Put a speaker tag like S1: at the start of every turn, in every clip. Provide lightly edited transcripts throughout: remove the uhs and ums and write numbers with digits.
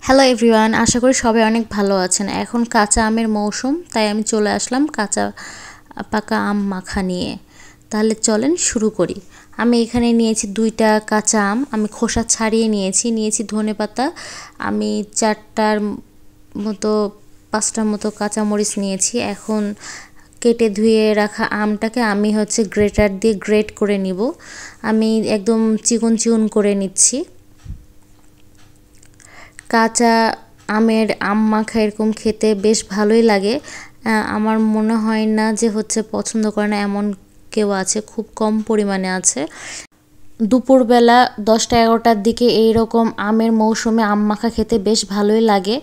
S1: Hello everyone, আশা করি সবাই অনেক ভালো আছেন। এখন কাঁচা আমের মৌসুম, তাই আমি চলে আসলাম কাঁচা পাকা আম মাখা নিয়ে। তাহলে চলেন শুরু করি। আমি এখানে নিয়েছি 2টা কাঁচা আম, আমি খোসা ছাড়িয়ে নিয়েছি ধনেপাতা, আমি 4টার মতো 5টার মতো কাঁচামরিচ নিয়েছি। এখন কেটে ধুয়ে রাখা আমটাকে আমি গ্রেটার দিয়ে গ্রেট করে নিব। আমি একদম চিকন চিকন করে নিচ্ছি। কাঁচা আমের আম মাখা এরকম খেতে বেশ ভালোই লাগে। আমার মনে হয় না যে পছন্দ করে না এমন কেউ আছে, খুব কম পরিমাণে আছে। দুপুরবেলা 10টা-11টার দিকে এইরকম আমের মৌসুমে আম মাখা খেতে বেশ ভালোই লাগে।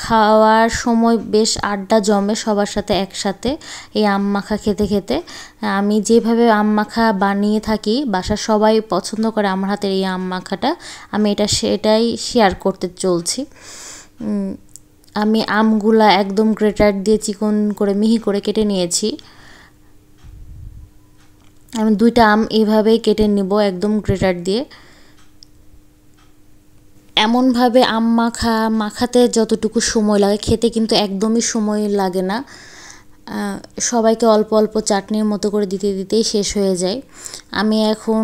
S1: খাওয়ার সময় বেশ আড্ডা জমে সবার সাথে একসাথে এই আম মাখা খেতে খেতে। আমি যেভাবে আম মাখা বানিয়ে থাকি, বাসার সবাই পছন্দ করে আমার হাতের এই আম মাখাটা। আমি সেটাই শেয়ার করতে চলছি। আমি আমগুলা একদম গ্রেটার দিয়ে চিকন করে মিহি করে কেটে নিয়েছি। আমি 2টা আম এইভাবেই কেটে নিব একদম গ্রেটার দিয়ে। এমনভাবে আম মাখাতে যতটুকু সময় লাগে, খেতে কিন্তু একদমই সময় লাগে না। সবাইকে অল্প অল্প চাটনির মতো করে দিতে দিতেই শেষ হয়ে যায়। আমি এখন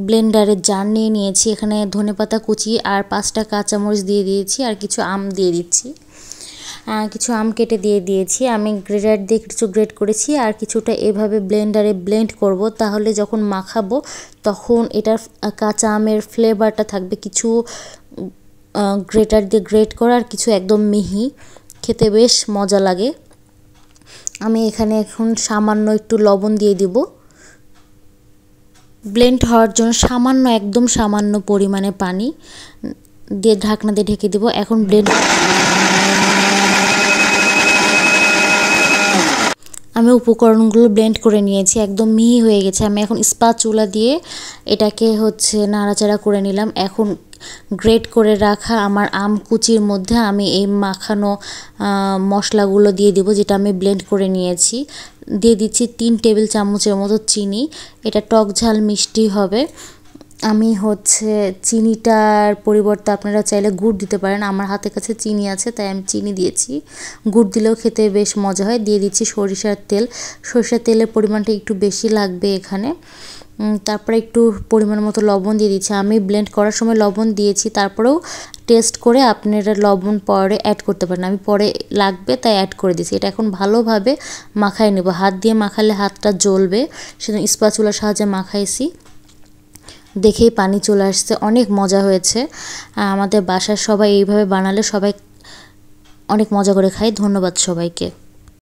S1: ব্লেন্ডারের জার নিয়ে নিয়েছি। এখানে ধনেপাতা কুচি আর 5টা কাঁচামরিচ দিয়ে দিয়েছি, আর কিছু আম দিয়ে দিচ্ছি। কিছু আম কেটে দিয়ে দিয়েছি। আমি গ্রেটার দিয়ে কিছু গ্রেট করেছি, আর কিছুটা এভাবে ব্লেন্ডারে ব্লেন্ড করব। তাহলে যখন মাখাবো তখন এটার কাঁচা আমের ফ্লেভারটা থাকবে। কিছু গ্রেটার দিয়ে গ্রেট করা আর কিছু একদম মিহি, খেতে বেশ মজা লাগে। আমি এখানে এখন সামান্য একটু লবণ দিয়ে দিব। ব্লেন্ড হওয়ার জন্য সামান্য, একদম সামান্য পরিমাণে পানি দিয়ে ঢাকনা দিয়ে ঢেকে দিব। এখন আমি উপকরণগুলো ব্লেন্ড করে নিয়েছি, একদম মিহি হয়ে গেছে। আমি এখন স্প্যাচুলা দিয়ে এটাকে নাড়াচাড়া করে নিলাম। এখন গ্রেট করে রাখা আমার আম কুচির মধ্যে আমি এই মাখানো মশলাগুলো দিয়ে দেব, যেটা আমি ব্লেন্ড করে নিয়েছি। দিয়ে দিচ্ছি 3 টেবিল চামচের মতো চিনি। এটা টক ঝাল মিষ্টি হবে। আমি চিনিটার পরিবর্তে আপনারা চাইলে গুড় দিতে পারেন। আমার হাতের কাছে চিনি আছে, তাই আমি চিনি দিয়েছি। গুড় দিলেও খেতে বেশ মজা হয়। দিয়ে দিচ্ছি সরিষার তেল। সরিষার তেলের পরিমাণটা একটু বেশি লাগবে এখানে। তারপরে একটু পরিমাণ মতো লবণ দিয়ে দিচ্ছি। আমি ব্লেন্ড করার সময় লবণ দিয়েছি, তারপরেও টেস্ট করে আপনারা লবণ পরে অ্যাড করতে পারেন। আমি পরে লাগবে তাই অ্যাড করে দিয়েছি। এটা এখন ভালোভাবে মাখায় নেব। হাত দিয়ে মাখালে হাতটা জ্বলবে, সেজন্য স্প্যাচুলার সাহায্যে মাখাইছি। দেখেই পানি চলে আসছে, অনেক মজা হয়েছে। আমাদের বাসার সবাই এইভাবে বানালে সবাই অনেক মজা করে খায়। ধন্যবাদ সবাইকে।